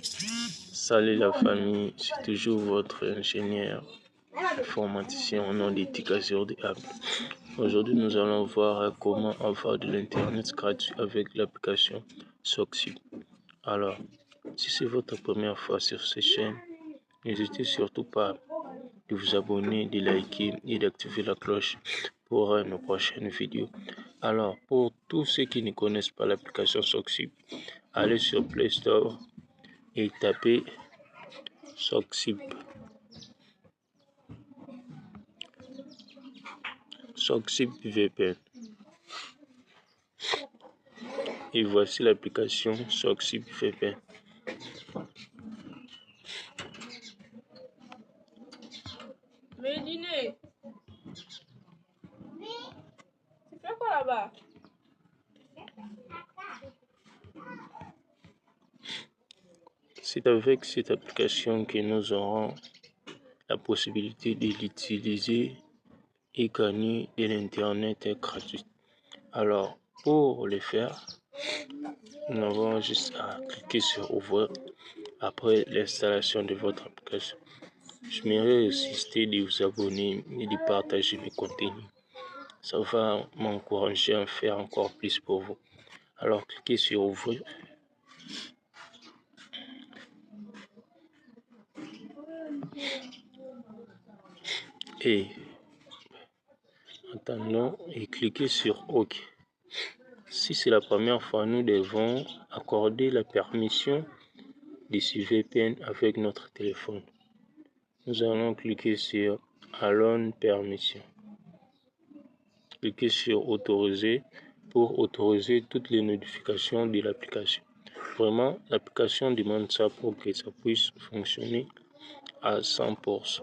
Salut la famille, c'est toujours votre ingénieur informaticien au nom d'Éducation des Apps. Aujourd'hui, nous allons voir comment avoir de l'internet gratuit avec l'application Soxy. Alors, si c'est votre première fois sur cette chaîne, n'hésitez surtout pas de vous abonner, de liker et d'activer la cloche pour nos prochaines vidéos. Alors, pour tous ceux qui ne connaissent pas l'application Soxy, allez sur Play Store et tapez Soxy VPN. Et voici l'application Soxy VPN. Médiné, tu fais quoi là-bas? C'est avec cette application que nous aurons la possibilité de l'utiliser et gagner de l'internet gratuit. Alors, pour le faire, nous avons juste à cliquer sur ouvrir après l'installation de votre application. Je m'aimerais insister de vous abonner et de partager mes contenus. Ça va m'encourager à en faire encore plus pour vous. Alors, cliquez sur ouvrir. Et attendons et cliquez sur OK. Si c'est la première fois, nous devons accorder la permission de ce VPN avec notre téléphone. Nous allons cliquer sur Allow Permission. Cliquez sur Autoriser pour autoriser toutes les notifications de l'application. Vraiment, l'application demande ça pour que ça puisse fonctionner à 100%.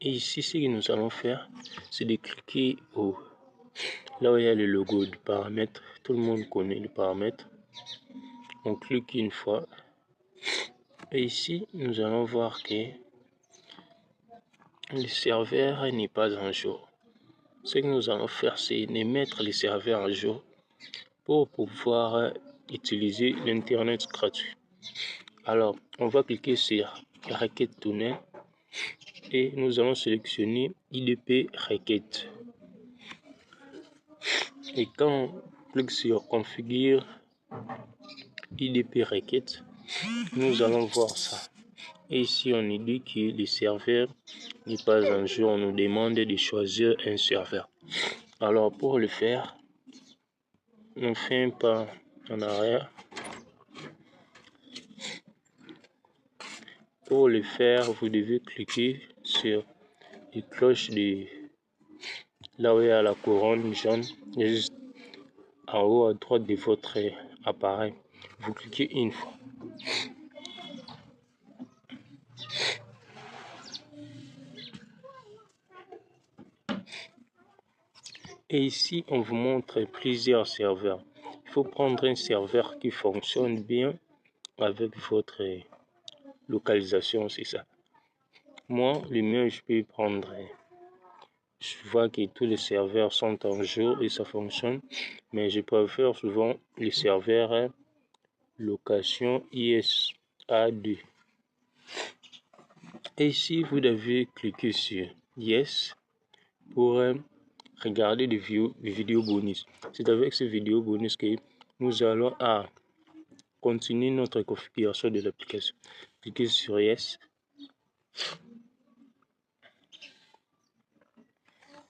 Et ici, ce que nous allons faire, c'est de cliquer là où il y a le logo du paramètre. Tout le monde connaît le paramètre. On clique une fois. Et ici, nous allons voir que le serveur n'est pas en jour. Ce que nous allons faire, c'est de mettre le serveur à jour pour pouvoir utiliser l'internet gratuit. Alors, on va cliquer sur Requête Tunnel et nous allons sélectionner IDP Requête. Et quand on clique sur Configure IDP Requête, nous allons voir ça. Et ici, on nous dit que le serveur n'est pas un jour. On nous demande de choisir un serveur. Alors, pour le faire, on fait un pas en arrière. Pour le faire, vous devez cliquer sur les cloches de là où il y a la couronne jaune, juste en haut à droite de votre appareil. Vous cliquez une fois. Et ici, on vous montre plusieurs serveurs. Il faut prendre un serveur qui fonctionne bien avec votre localisation, c'est ça. Moi, le mien, je peux prendre. Je vois que tous les serveurs sont en jour et ça fonctionne, mais je préfère souvent les serveurs location ISA2. Et ici, vous devez cliquer sur Yes pour regarder des vidéos bonus. C'est avec ces vidéos bonus que nous allons continuer notre configuration de l'application. Cliquez sur Yes.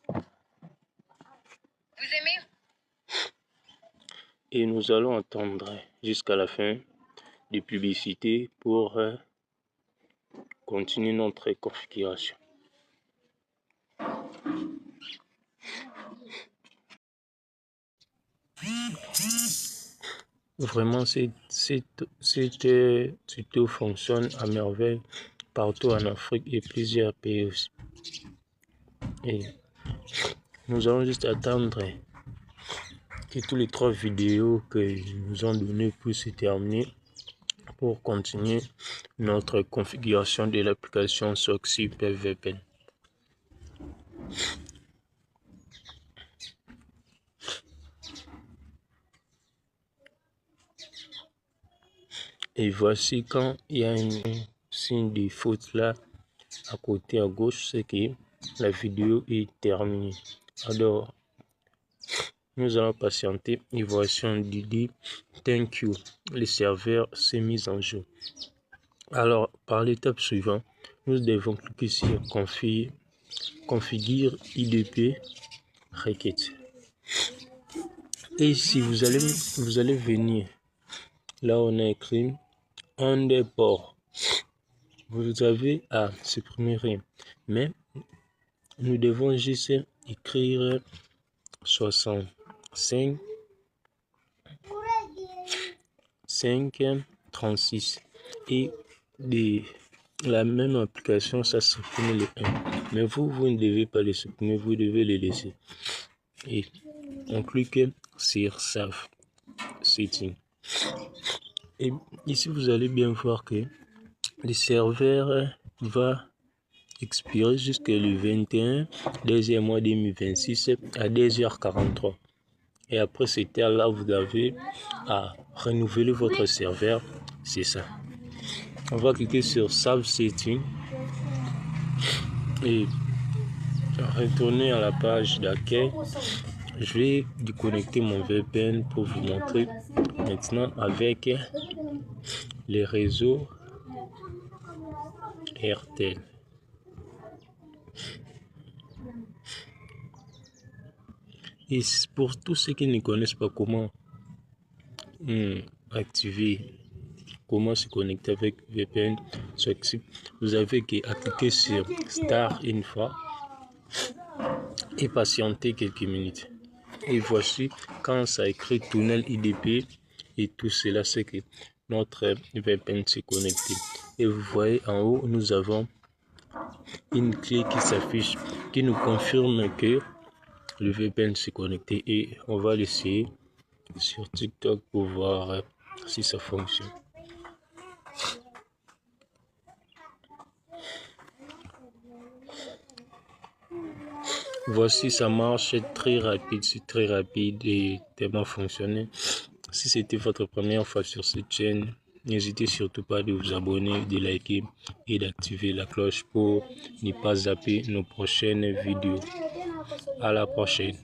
Vous aimez? Et nous allons attendre jusqu'à la fin des publicités pour continuer notre configuration. Vraiment, cette tuto fonctionne à merveille partout en Afrique et plusieurs pays aussi. Et nous allons juste attendre que tous les 3 vidéos que nous ont donné puissent se terminer pour continuer notre configuration de l'application Soxy VPN. Et voici quand il y a un signe de faute là à côté à gauche, c'est que la vidéo est terminée. Alors, nous allons patienter et voici on dit thank you, le serveur s'est mis en jeu. Alors, par l'étape suivante, nous devons cliquer sur configure IDP requête. Et ici, vous allez venir là on a écrit un des ports. Vous avez à supprimer rien, mais nous devons juste écrire 65 36 et de la même application ça supprime le 1, mais vous ne devez pas les supprimer, vous devez les laisser et on clique sur Save Setting. Et ici vous allez bien voir que le serveur va expirer jusqu'au 21 deuxième mois 2026 à 2h43. Et après cette heure-là, vous avez à renouveler votre serveur. C'est ça. On va cliquer sur Save Setting et retourner à la page d'accueil. Je vais déconnecter mon VPN pour vous montrer maintenant avec les réseaux RTL. Et pour tous ceux qui ne connaissent pas comment activer, comment se connecter avec VPN, vous avez qu'à cliquer sur Start une fois et patienter quelques minutes. Et voici quand ça écrit tunnel IDP et tout cela, c'est que notre VPN s'est connecté. Et vous voyez en haut, nous avons une clé qui s'affiche, qui nous confirme que le VPN s'est connecté. Et on va l'essayer sur TikTok pour voir si ça fonctionne. Voici, ça marche très rapide, c'est très rapide et tellement fonctionnel. Si c'était votre première fois sur cette chaîne, n'hésitez surtout pas de vous abonner, de liker et d'activer la cloche pour ne pas zapper nos prochaines vidéos. À la prochaine.